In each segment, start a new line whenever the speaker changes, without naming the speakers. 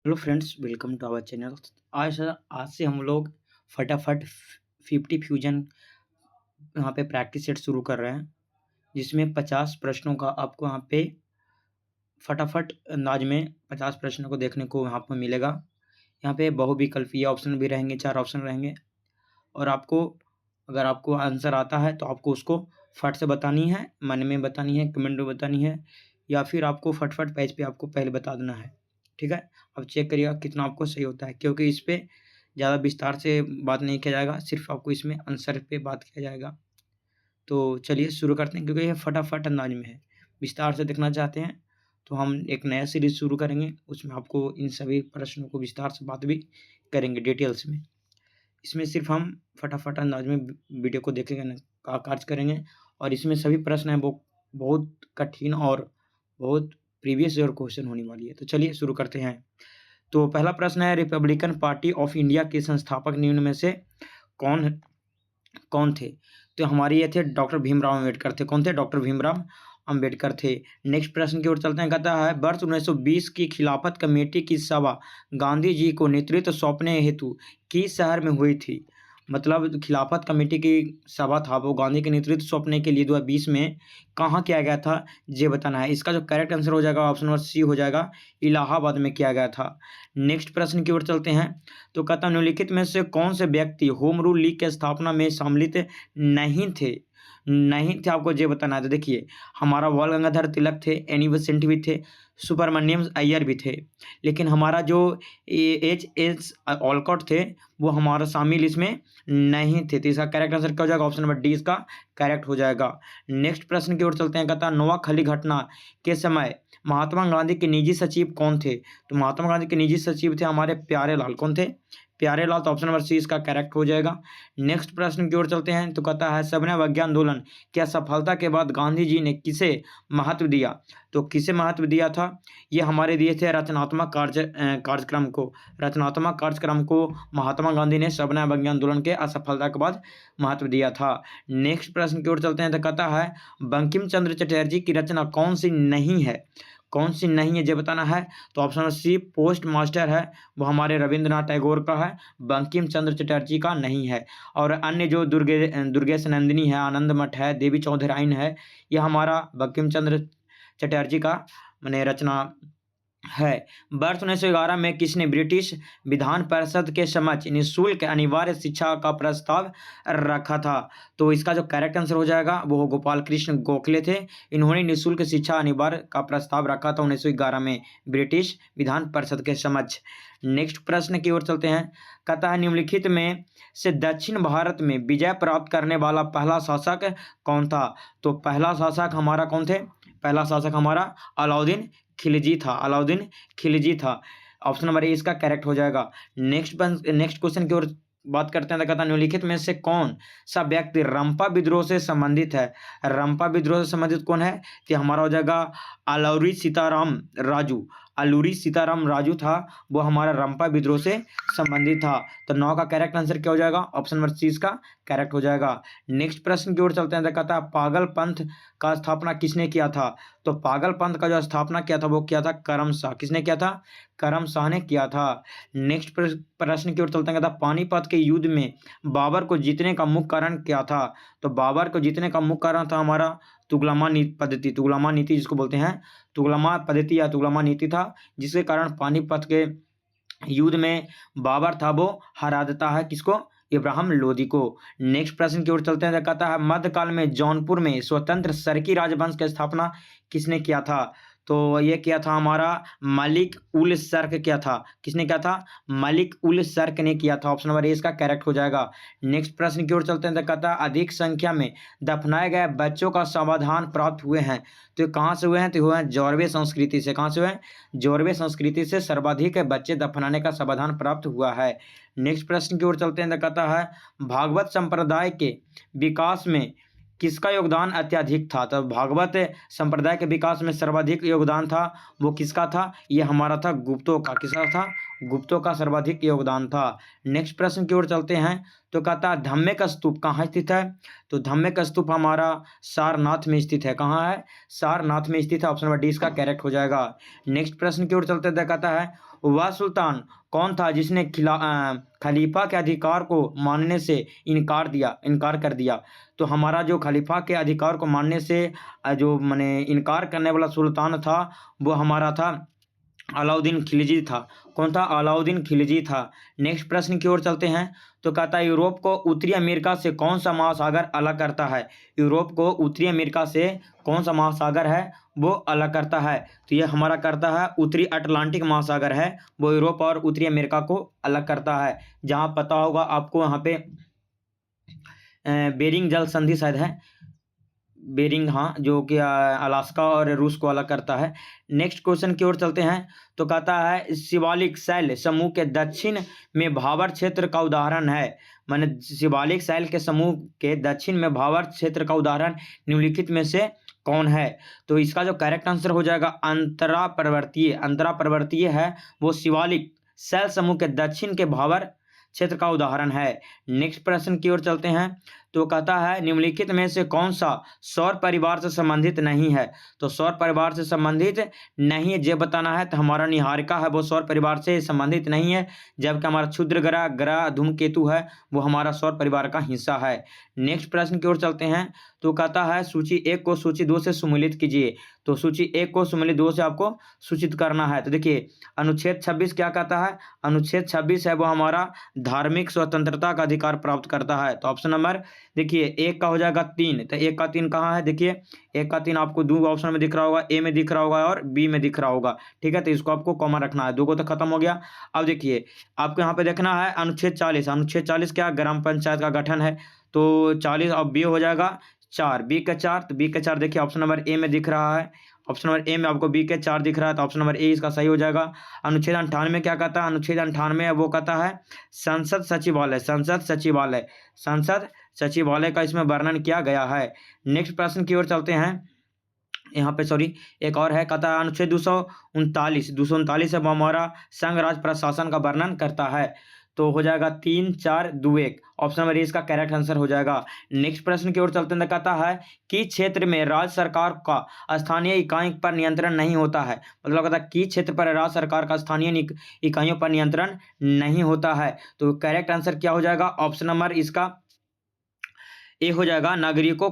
Hello friends, welcome to our channel. आज से हम लोग फटाफट 50 फ्यूजन यहाँ पे प्रैक्टिस सेट शुरू कर रहे हैं, जिसमें 50 प्रश्नों का आपको यहाँ पे फटाफट अंदाज में 50 प्रश्नों को देखने को यहाँ पर मिलेगा। यहाँ पे बहुविकल्पीय ऑप्शन भी रहेंगे, 4 ऑप्शन रहेंगे और अगर आपको आंसर आता है तो आपको उसको फट से बतानी है, मन में बतानी है, कमेंट में बतानी है, या फिर आपको फटाफट पेज पे आपको पहले बता देना है। ठीक है? अब चेक करिएगा कितना आपको सही होता है, क्योंकि इस पे ज़्यादा विस्तार से बात नहीं किया जाएगा, सिर्फ आपको इसमें आंसर पे बात किया जाएगा। तो चलिए शुरू करते हैं, क्योंकि ये फटाफट अंदाज में है। विस्तार से देखना चाहते हैं तो हम एक नया सीरीज़ शुरू करेंगे, उसमें आपको इन सभी प्रश्नों को विस्तार से बात भी करेंगे डिटेल्स में। इसमें सिर्फ हम फटाफट अंदाज में वीडियो को देखेंगे ना, का कार्य करेंगे, और इसमें सभी प्रश्न हैं वो बहुत कठिन और बहुत प्रीवियस ईयर क्वेश्चन होने वाली है। तो चलिए शुरू करते हैं। तो पहला प्रश्न है, रिपब्लिकन पार्टी ऑफ इंडिया के संस्थापक निम्न में से कौन कौन थे? तो हमारे ये थे डॉक्टर भीमराव अम्बेडकर थे। कौन थे? डॉक्टर भीमराव अम्बेडकर थे। नेक्स्ट प्रश्न की ओर चलते हैं। कहता है, वर्ष 1920 की खिलाफत कमेटी की सभा गांधी जी को नेतृत्व सौंपने हेतु किस शहर में हुई थी? मतलब खिलाफत कमेटी की सभा था, वो गांधी के नेतृत्व सौंपने के लिए 2020 में कहाँ किया गया था, ये बताना है। इसका जो करेक्ट आंसर हो जाएगा ऑप्शन नंबर सी हो जाएगा, इलाहाबाद में किया गया था। नेक्स्ट प्रश्न की ओर चलते हैं। तो कहता, निम्नलिखित में से कौन से व्यक्ति होम रूल लीग की स्थापना में सम्मिलित नहीं थे? आपको ये बताना है। तो देखिए, हमारा बाल गंगाधर तिलक थे, एनी बेसेंट भी थे, सुब्रमण्यम अय्यर भी थे, लेकिन हमारा जो एच ऑलकॉट थे वो हमारा शामिल इसमें नहीं थे। तो इसका करेक्ट आंसर क्या हो जाएगा? ऑप्शन नंबर डी इसका करेक्ट हो जाएगा। नेक्स्ट प्रश्न की ओर चलते हैं। कहता, नोआखली घटना के समय महात्मा गांधी के निजी सचिव कौन थे? तो महात्मा गांधी के निजी सचिव थे हमारे प्यारे लाल। कौन थे? प्यारे लाल। तो ऑप्शन नंबर सी इसका करेक्ट हो जाएगा। नेक्स्ट प्रश्न की ओर चलते हैं। तो कहता है, सविनय अवज्ञा आंदोलन की असफलता के बाद गांधी जी ने किसे महत्व दिया? तो किसे महत्व दिया था? ये हमारे दिए थे रचनात्मक कार्यक्रम को। रचनात्मक कार्यक्रम को महात्मा गांधी ने सविनय अवज्ञा आंदोलन के असफलता के बाद महत्व दिया था। नेक्स्ट प्रश्न की ओर चलते हैं। तो कहता है, बंकिम चंद्र चटर्जी की रचना कौन सी नहीं है? कौन सी नहीं है ये बताना है। तो ऑप्शन सी पोस्ट मास्टर है, वो हमारे रविंद्रनाथ टैगोर का है, बंकिम चंद्र चटर्जी का नहीं है। और अन्य जो दुर्गेश नंदिनी है, आनंद मठ है, देवी चौधराइन है, यह हमारा बंकिम चंद्र चटर्जी का मैंने रचना है। वर्ष 1911 में किसने ब्रिटिश विधान परिषद के समक्ष निःशुल्क अनिवार्य शिक्षा का प्रस्ताव रखा था? तो इसका जो करेक्ट आंसर हो जाएगा वो गोपाल कृष्ण गोखले थे। इन्होंने निःशुल्क शिक्षा अनिवार्य का प्रस्ताव रखा था 1911 में ब्रिटिश विधान परिषद के समक्ष। नेक्स्ट प्रश्न की ओर चलते हैं। कहता है, निम्नलिखित में से दक्षिण भारत में विजय प्राप्त करने वाला पहला शासक कौन था? तो पहला शासक हमारा कौन थे? पहला शासक हमारा अलाउद्दीन खिलजी था। अलाउद्दीन खिलजी था। ऑप्शन नंबर ए इसका करेक्ट हो जाएगा। नेक्स्ट क्वेश्चन की ओर बात करते हैं। तो कहता है, निम्नलिखित में से कौन सा व्यक्ति रंपा विद्रोह से संबंधित है? रंपा विद्रोह से संबंधित कौन है? कि हमारा हो जाएगा अलूरी सीताराम राजू। अलूरी सीताराम राजू था, वो हमारा रंपा विद्रोह से संबंधित था। तो 9 का करेक्ट आंसर क्या हो जाएगा? ऑप्शन नंबर सी इसका करेक्ट हो जाएगा। नेक्स्ट प्रश्न की ओर चलते हैं। तो कहता है, पागल पंथ का स्थापना किसने किया था? तो पागल पंथ का जो स्थापना किया था वो किया था करम शाह। किसने किया था? करम शाह ने किया था। नेक्स्ट प्रश्न की ओर चलते हैं। कहता, पानीपत के युद्ध में बाबर को जीतने का मुख्य कारण क्या था? तो बाबर को जीतने का मुख्य कारण था हमारा तुगलमा पद्धति। तुगलमा नीति जिसको बोलते हैं, तुगलमा पद्धति या तुगलमा नीति था, जिसके कारण पानीपत के युद्ध में बाबर था वो हरा देता है किसको? इब्राहिम लोदी को। नेक्स्ट प्रश्न की ओर चलते हैं। कहता है, मध्यकाल में जौनपुर में स्वतंत्र सरकी राजवंश की स्थापना किसने किया था? तो ये किया था हमारा मलिक उल सर्क किया था। किसने किया था? मलिक उल सर्क ने किया था। ऑप्शन नंबर ए इसका करेक्ट हो जाएगा। नेक्स्ट प्रश्न की ओर चलते हैं। तो कहता है, अधिक संख्या में दफनाए गए बच्चों का समाधान प्राप्त हुए हैं। तो ये कहाँ से हुए हैं? तो हुए हैं जौरवे संस्कृति से। कहाँ से हुए हैं? जौरवे संस्कृति से सर्वाधिक बच्चे दफनाने का समाधान प्राप्त हुआ है। नेक्स्ट प्रश्न की ओर चलते हैं। तो कहता है, भागवत संप्रदाय के विकास में किसका योगदान अत्यधिक था? तो भागवत संप्रदाय के विकास में सर्वाधिक योगदान था वो किसका था? ये हमारा था गुप्तों का। किसका था? गुप्तों का सर्वाधिक योगदान था। नेक्स्ट प्रश्न की ओर चलते हैं। तो कहता है, धम्मिक स्तूप कहाँ स्थित है? तो धम्मिक स्तूप हमारा सारनाथ में स्थित है। कहाँ है? सारनाथ में स्थित है। ऑप्शन नंबर डी इसका करेक्ट हो जाएगा। नेक्स्ट प्रश्न की ओर चलते हैं। कहता है, वह सुल्तान कौन था जिसने खलीफा के अधिकार को मानने से इनकार कर दिया? तो हमारा जो खलीफा के अधिकार को मानने से जो माने इनकार करने वाला सुल्तान था, वो हमारा था अलाउद्दीन खिलजी था। कौन था? अलाउद्दीन खिलजी था। नेक्स्ट प्रश्न की ओर चलते हैं। तो कहता है यूरोप को उत्तरी अमेरिका से कौन सा महासागर अलग करता है? यूरोप को उत्तरी अमेरिका से कौन सा महासागर है वो अलग करता है? तो ये हमारा करता है उत्तरी अटलांटिक महासागर है, वो यूरोप और उत्तरी अमेरिका को अलग करता है। जहाँ पता होगा आपको यहाँ पे बेरिंग जल संधि शायद है, बेरिंग, हाँ, जो कि अलास्का और रूस को अलग करता है। नेक्स्ट क्वेश्चन की ओर चलते हैं। तो कहता है शिवालिक शैल समूह के दक्षिण में भावर क्षेत्र का उदाहरण है। माने शिवालिक शैल के समूह के दक्षिण में भावर क्षेत्र का उदाहरण निम्नलिखित में से कौन है? तो इसका जो करेक्ट आंसर हो जाएगा अंतरा पर्वतीय है, वो शिवालिक शैल समूह के दक्षिण के भावर क्षेत्र का उदाहरण है। नेक्स्ट प्रश्न की ओर चलते हैं। तो कहता है निम्नलिखित में से कौन सा सौर परिवार से संबंधित नहीं है? तो सौर परिवार से संबंधित नहीं है, ये बताना है। तो हमारा निहारिका है वो सौर परिवार से संबंधित नहीं है, जबकि हमारा क्षुद्र ग्रह धूमकेतु है वो हमारा सौर परिवार का हिस्सा है। नेक्स्ट प्रश्न की ओर चलते हैं। तो कहता है सूची 1 को सूची 2 से सुमेलित कीजिए। तो सूची 1 को सुमेलित 2 से आपको सूचित करना है। तो देखिए अनुच्छेद 26 क्या कहता है? अनुच्छेद 26 है वो हमारा धार्मिक स्वतंत्रता का अधिकार प्राप्त करता है। तो ऑप्शन नंबर देखिए 1 का हो जाएगा 3। तो 1 का 3 कहाँ है? देखिए 1 का 3 आपको 2 ऑप्शन में दिख रहा होगा, ए में दिख रहा होगा और बी में दिख रहा होगा। ठीक है, तो इसको आपको कॉमन रखना है। 2 को तो खत्म हो गया। अब देखिए आपको यहाँ पे देखना है अनुच्छेद 40। अनुच्छेद 40 क्या? ग्राम पंचायत का गठन है। तो 40 अब बी हो जाएगा 4, बी का 4। तो बी का 4 देखिए ऑप्शन नंबर ए में दिख रहा है। ऑप्शन नंबर ए में आपको बी के 4 दिख रहा है, तो ऑप्शन नंबर ए इसका सही हो जाएगा। अनुच्छेद 98 क्या कहता है? अनुच्छेद 98 वो कहता है संसद सचिवालय का इसमें वर्णन किया गया है। नेक्स्ट प्रश्न की ओर चलते हैं। यहाँ पे सॉरी एक और है, कहता है अनुच्छेद 239 है वो हमारा संघ राज प्रशासन का वर्णन करता है। तो हो जाएगा 3, 4, 2, 1। ऑप्शन नंबर ए इसका करेक्ट आंसर हो जाएगा। नेक्स्ट प्रश्न की ओर चलते हैं। कहता है कि क्षेत्र में राज्य सरकार का स्थानीय इकाई पर नियंत्रण नहीं होता है। मतलब कहता है कि क्षेत्र पर राज्य सरकार का स्थानीय इकाइयों पर नियंत्रण नहीं होता है। तो करेक्ट आंसर क्या हो जाएगा? ऑप्शन नंबर इसका ए हो जाएगा। नागरिकों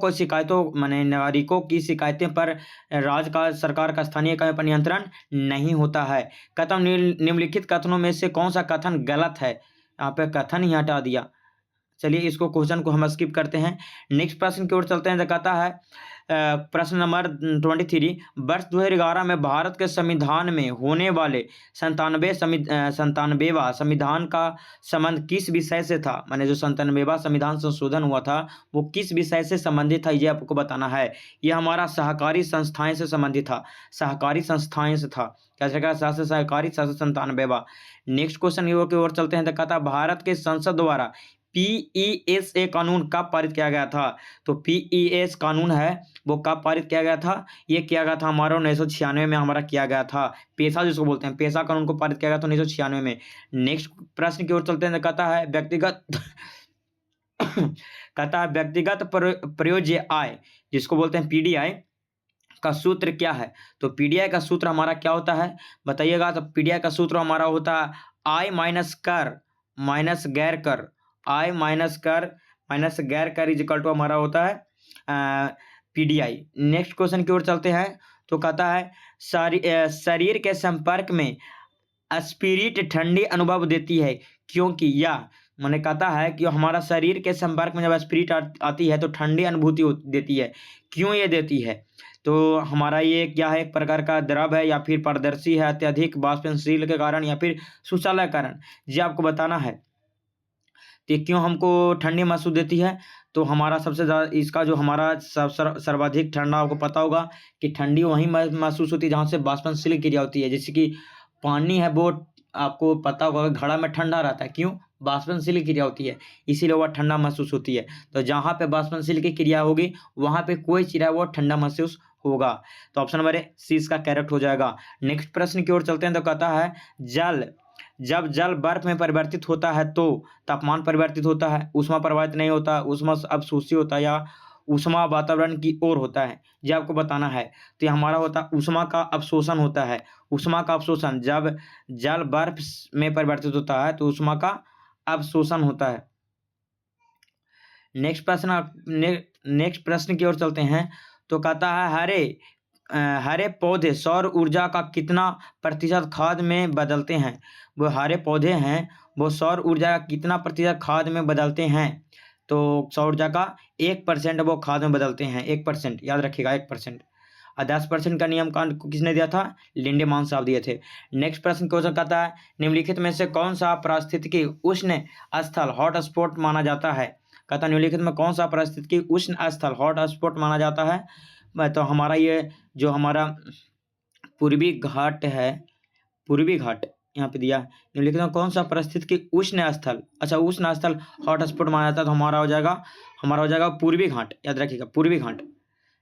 की शिकायतें पर राज्य का सरकार का स्थानीय इकाई पर नियंत्रण नहीं होता है। कथन निम्नलिखित कथनों में से कौन सा कथन गलत है? यहाँ पे कथन ही हटा दिया। चलिए इसको क्वेश्चन को हम स्किप करते हैं। नेक्स्ट प्रश्न की ओर चलते हैं। तो कहता है प्रश्न नंबर 23, वर्ष 2011 में भारत के संविधान में होने वाले 97वां संविधान का संबंध किस विषय से था? माने जो 97वां संविधान संशोधन हुआ था वो किस विषय से संबंधित था, ये आपको बताना है। ये हमारा सहकारी संस्थाएं से संबंधित था, सहकारी संस्थाएं से था। क्या जगह सहकारी 97वां। नेक्स्ट क्वेश्चन की ओर चलते हैं। तो कहता है भारत के संसद द्वारा PESA कानून कब पारित किया गया था? तो PES कानून है वो कब पारित किया गया था? ये किया गया था हमारा 1996 में हमारा किया गया था। पेशा जिसको बोलते हैं, पेशा कानून को पारित किया गया था 1996 में। नेक्स्ट प्रश्न की ओर चलते हैं। कहता है व्यक्तिगत प्रयोज्य आय जिसको बोलते हैं PDI का सूत्र क्या है? तो PDI का सूत्र हमारा क्या होता है बताइएगा। तो PDI का सूत्र हमारा होता है आय माइनस कर माइनस गैर कर, आय माइनस कर माइनस गैर कर इज इक्वल टू हमारा होता है PDI। नेक्स्ट क्वेश्चन की ओर चलते हैं। तो कहता है शरीर के संपर्क में स्पिरिट ठंडी अनुभव देती है क्योंकि यह मैंने कहता है कि हमारा शरीर के संपर्क में जब स्पिरिट आती है तो ठंडी अनुभूति देती है। क्यों ये देती है? तो हमारा ये क्या है, एक प्रकार का द्रव है या फिर पारदर्शी है, अत्यधिक वाष्पशील के कारण या फिर शौचालय कारण, ये आपको बताना है। तो क्यों हमको ठंडी महसूस देती है? तो हमारा सबसे ज़्यादा इसका जो हमारा सर्वाधिक ठंडा आपको पता होगा कि ठंडी वहीं महसूस होती है जहाँ से वाष्पशील क्रिया होती है। जैसे कि पानी है वो आपको पता होगा घड़ा में ठंडा रहता है, क्यों? वाष्पशील क्रिया होती है, इसीलिए वह ठंडा महसूस होती है। तो जहाँ पे वाष्पशील की क्रिया होगी वहाँ पे कोई चीज़ है वो ठंडा महसूस होगा। तो ऑप्शन नंबर सी इसका करेक्ट हो जाएगा। नेक्स्ट प्रश्न की ओर चलते हैं। तो कहता है जब जल बर्फ में परिवर्तित होता है तो तापमान परिवर्तित होता है, ऊष्मा प्रभावित नहीं होता, ऊष्मा अवशोषी होता है या ऊष्मा वातावरण की ओर होता है, ये आपको बताना है। तो ये हमारा होता है ऊष्मा का अवशोषण होता है। ऊष्मा का अवशोषण, जब जल बर्फ में परिवर्तित होता है तो ऊष्मा का अवशोषण होता है। नेक्स्ट प्रश्न की ओर चलते हैं। तो कहता है हरे पौधे सौर ऊर्जा का कितना प्रतिशत खाद में बदलते हैं। वो हरे पौधे हैं, वो सौर ऊर्जा का कितना प्रतिशत खाद में बदलते हैं। तो सौर ऊर्जा का 1% वो खाद में बदलते हैं। 1%, याद रखिएगा 1%। और 10% का नियम कांड को किसने दिया था? लिंडेमान साहब दिए थे। नेक्स्ट प्रश्न क्वेश्चन कहता है निम्नलिखित में से कौन सा पारिस्थितिकी उष्ण स्थल हॉट स्पॉट माना जाता है। कहता है निम्नलिखित में कौन सा पारिस्थितिकी उष्ण स्थल हॉट स्पॉट माना जाता है। तो हमारा ये जो हमारा पूर्वी घाट है, पूर्वी घाट यहाँ पे दिया है। निम्नलिखित में कौन सा पारिस्थितिकी उष्ण स्थल, अच्छा उष्ण स्थल हॉट स्पॉट माना जाता है, तो हमारा हो जाएगा पूर्वी घाट, याद रखिएगा पूर्वी घाट।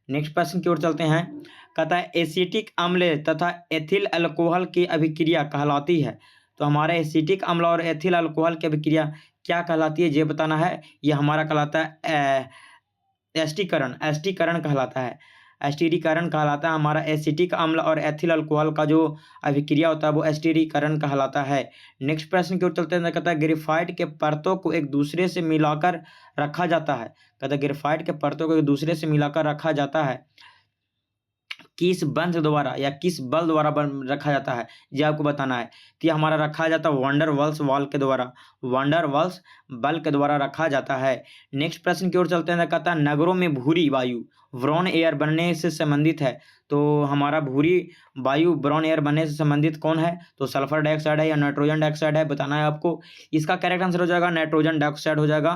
नेक्स्ट प्रश्न की ओर चलते हैं। कहता है एसिटिक अम्ल तथा एथिल अल्कोहल की अभिक्रिया कहलाती है। तो हमारा एसिटिक अम्ल और एथिल अल्कोहल की अभिक्रिया क्या कहलाती है, ये बताना है। ये हमारा कहलाता है एस्टीकरण कहलाता है। एस्टीरीकरण कहलाता है। हमारा एसिटिक अम्ल और एथिल अल्कोहल का जो अभिक्रिया होता है वो एस्टीरीकरण कहलाता है। नेक्स्ट प्रश्न की ओर चलते हैं। कहता है ग्रेफाइट के परतों को एक दूसरे से मिलाकर रखा जाता है। कहता है ग्रेफाइट के परतों को एक दूसरे से मिलाकर रखा जाता है किस बंध द्वारा या किस बल द्वारा रखा जाता है, ये आपको बताना है। तो ये हमारा रखा जाता है वंडर वाल्स बल के द्वारा, वंडर वाल्स बल के द्वारा रखा जाता है। नेक्स्ट प्रश्न की ओर चलते हैं। कहता है नगरों में भूरी वायु ब्राउन एयर बनने से संबंधित है। तो हमारा भूरी वायु ब्राउन एयर बनने से संबंधित कौन है, तो सल्फर डाइऑक्साइड है या नाइट्रोजन डाइऑक्साइड है, बताना है आपको। इसका करेक्ट आंसर हो जाएगा नाइट्रोजन डाइऑक्साइड हो जाएगा,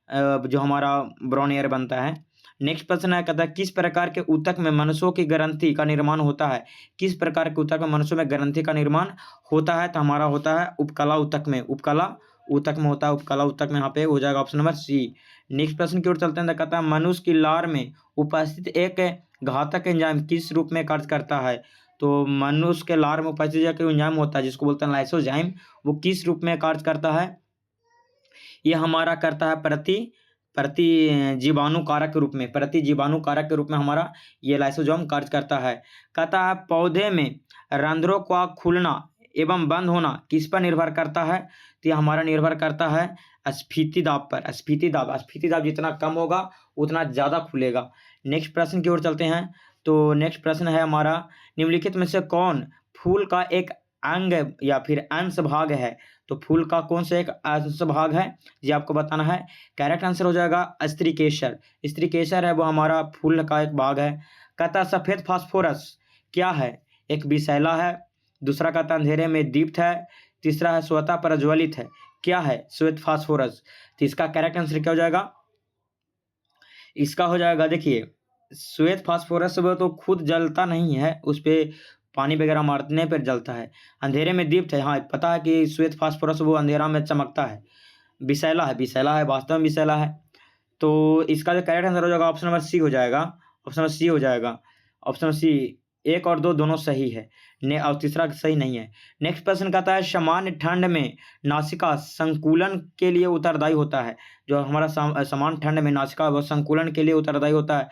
जो हमारा ब्राउन एयर बनता है। नेक्स्ट प्रश्न है। कहता है किस प्रकार के ऊतक में मनुष्यों की ग्रंथि का निर्माण होता है। किस प्रकार के ऊतक में मनुष्यों में ग्रंथि का निर्माण होता है, तो हमारा होता है उपकला ऊतक में, उपकला ऊतक में होता है। उपकला ऊतक में यहाँ पे हो जाएगा ऑप्शन नंबर सी। नेक्स्ट प्रश्न की ओर चलते हैं। कहता है मनुष्य की लार में उपस्थित एक घातक एंजाइम किस रूप में कार्य करता है। तो मनुष्य के लार में उपस्थित एक एंजाइम होता है जिसको बोलते हैं लाइसोजाइम, वो किस रूप में कार्य करता है, ये हमारा करता है प्रति जीवाणु कारक के रूप में, प्रति जीवाणु कारक के रूप में हमारा ये लाइसोजाइम कार्य करता है। कहता है पौधे में रंध्रों का खुलना एवं बंद होना किस पर निर्भर करता है, तो ये हमारा निर्भर करता है स्फीति दाब पर। स्फीति दाब जितना कम होगा उतना ज़्यादा खुलेगा। नेक्स्ट प्रश्न की ओर चलते हैं। तो नेक्स्ट प्रश्न है हमारा निम्नलिखित में से कौन फूल का एक अंग या फिर अंश भाग है। तो फूल का कौन सा एक अंश भाग है, ये आपको बताना है। करेक्ट आंसर हो जाएगा स्त्रीकेसर। स्त्रीकेसर है वो हमारा फूल का एक भाग है। कहता सफेद फास्फोरस क्या है, एक विषैला है, दूसरा कहता अंधेरे में दीप्त है, तीसरा है स्वतः प्रज्वलित है। क्या है श्वेत फास्फोरस, तो इसका करेक्ट आंसर क्या हो जाएगा, इसका हो जाएगा देखिए श्वेत फास्फोरस वो तो खुद जलता नहीं है, उस पर पानी वगैरह मारने पर जलता है। अंधेरे में दीप्त है, हाँ पता है कि श्वेत फास्फोरस वो अंधेरा में चमकता है। विषैला है, वास्तव में विषैला है। तो इसका जो करेक्ट आंसर हो जाएगा ऑप्शन नंबर सी हो जाएगा। ऑप्शन नंबर सी हो जाएगा। ऑप्शन नंबर सी 1 और 2 दोनों सही है, और तीसरा सही नहीं है। नेक्स्ट प्रश्न कहता है सामान्य ठंड में नासिका संकुलन के लिए उत्तरदायी होता है। जो हमारा सामान्य ठंड में नासिका वो संकुलन के लिए उत्तरदायी होता है।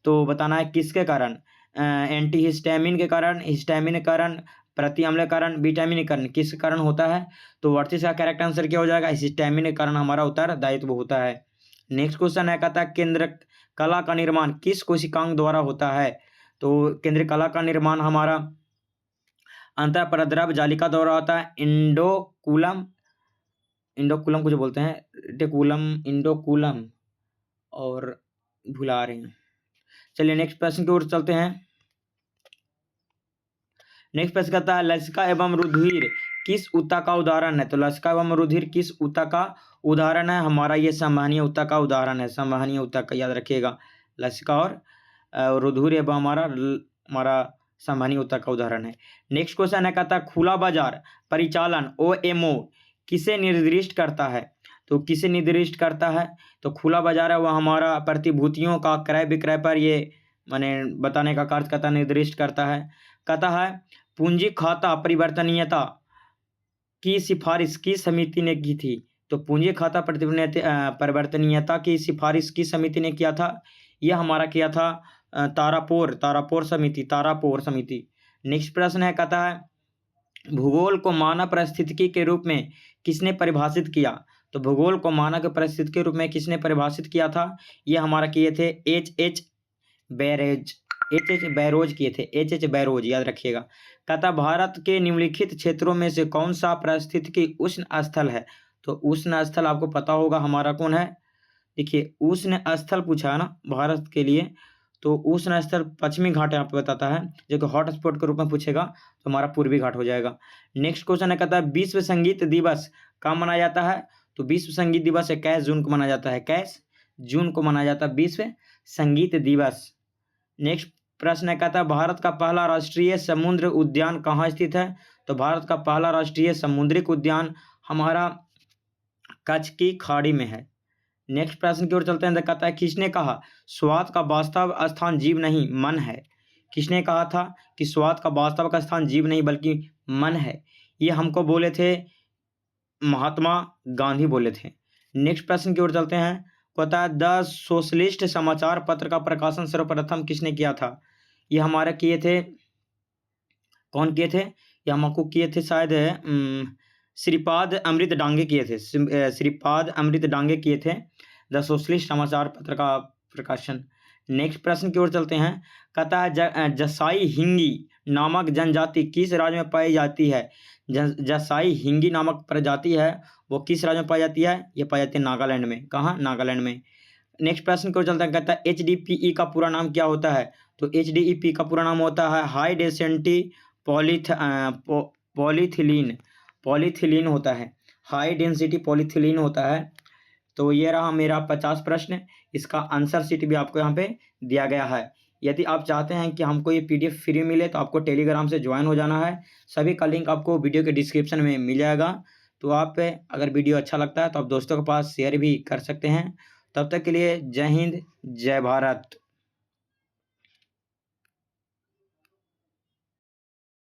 तो बताना है किसके कारण, एंटी हिस्टामिन के कारण, हिस्टामिन के कारण, प्रति अम्ल के कारण, विटामिन के कारण, किस कारण होता है। तो 38 का करेक्ट आंसर क्या हो जाएगा, हिस्टामिन के कारण हमारा उत्तरदायित्व होता है। नेक्स्ट क्वेश्चन है। कहता है केंद्र कला का निर्माण किस कोशिकांग द्वारा होता है। तो केंद्र कला का निर्माण हमारा अंतःपरद्रव जालिका द्वारा होता है। इंडोकुलम कुछ बोलते हैं, रेटिकुलम, इंडोकुलम और भुला रहे हैं। चलिए नेक्स्ट प्रश्न की ओर चलते हैं। नेक्स्ट प्रश्न कहता है लसिका एवं रुधिर किस ऊतक का उदाहरण है। तो लसिका एवं रुधिर किस ऊतक का उदाहरण है, हमारा ये संवहनीय ऊतक का उदाहरण है। संवहनीय ऊतक का याद रखिएगा, लसिका और रुधिर एवं हमारा संवहनीय ऊतक का उदाहरण है। नेक्स्ट क्वेश्चन है। कहता है खुला बाजार परिचालन OMO किसे निर्दिष्ट करता है। तो किसे निर्दिष्ट करता है, तो खुला बाजार है वह हमारा प्रतिभूतियों का क्रय विक्रय पर ये माने बताने का कार्य करता, निर्दिष्ट करता है। कहता है पूंजी खाता परिवर्तनीयता की सिफारिश किस समिति ने की थी। तो पूंजी खाता परिवर्तनीयता की सिफारिश किस समिति ने किया था, यह हमारा किया था तारापोर समिति। नेक्स्ट प्रश्न है, कहता है भूगोल को मानव परिस्थितिकी के रूप में किसने परिभाषित किया? तो भूगोल को मानव परिस्थिति के रूप में किसने परिभाषित किया था? ये हमारा किए थे एच एच बैरोज, याद रखिएगा। कहता भारत के निम्नलिखित क्षेत्रों में से कौन सा पारिस्थितिकी उष्ण स्थल है? तो उष्ण स्थल आपको पता होगा हमारा कौन है। देखिए उष्ण स्थल पूछा है ना भारत के लिए, तो उष्ण स्थल पश्चिमी घाट यहाँ पे बताता है, जो कि हॉट स्पॉट के रूप में पूछेगा तो हमारा पूर्वी घाट हो जाएगा। नेक्स्ट क्वेश्चन है, कहता है विश्व संगीत दिवस कब मनाया जाता है? तो विश्व संगीत दिवस 21 जून को मनाया जाता है। 21 जून को मनाया जाता है विश्व संगीत दिवस। नेक्स्ट प्रश्न है, कहता है भारत का पहला राष्ट्रीय समुद्र उद्यान कहाँ स्थित है? तो भारत का पहला राष्ट्रीय समुद्रिक उद्यान हमारा कच्छ की खाड़ी में है। नेक्स्ट प्रश्न की ओर चलते हैं, कहता है किसने कहा स्वाद का वास्तव स्थान जीव नहीं मन है? किसने कहा था कि स्वाद का वास्तव का स्थान जीव नहीं बल्कि मन है? ये हमको बोले थे महात्मा गांधी बोले थे। नेक्स्ट प्रश्न की ओर चलते हैं, कहता है द सोशलिस्ट समाचार पत्र का प्रकाशन सर्वप्रथम किसने किया था? ये हमारे किए थे, कौन किए थे? ये हमको किए थे शायद श्रीपाद अमृत डांगे किए थे। श्रीपाद अमृत डांगे किए थे द सोशलिस्ट समाचार पत्र का प्रकाशन। नेक्स्ट प्रश्न की ओर चलते हैं, कहता है जसाई हिंगी नामक जनजाति किस राज्य में पाई जाती है? जसाई हिंगी नामक प्रजाति है वो किस राज्य में पाई जाती है? ये पाई जाती है नागालैंड में। कहाँ? नागालैंड में। नेक्स्ट प्रश्न की ओर चलते हैं, कहता है HDPE का पूरा नाम क्या होता है? तो HDPE का पूरा नाम होता है हाई डेंसिटी पॉलीथिलीन होता है, हाई डेंसिटी पॉलीथिलीन होता है। तो ये रहा मेरा 50 प्रश्न, इसका आंसर शीट भी आपको यहाँ पे दिया गया है। यदि आप चाहते हैं कि हमको ये PDF फ्री मिले तो आपको टेलीग्राम से ज्वाइन हो जाना है। सभी का लिंक आपको वीडियो के डिस्क्रिप्शन में मिल जाएगा। तो आप अगर वीडियो अच्छा लगता है तो आप दोस्तों के पास शेयर भी कर सकते हैं। तब तक के लिए जय हिंद, जय भारत।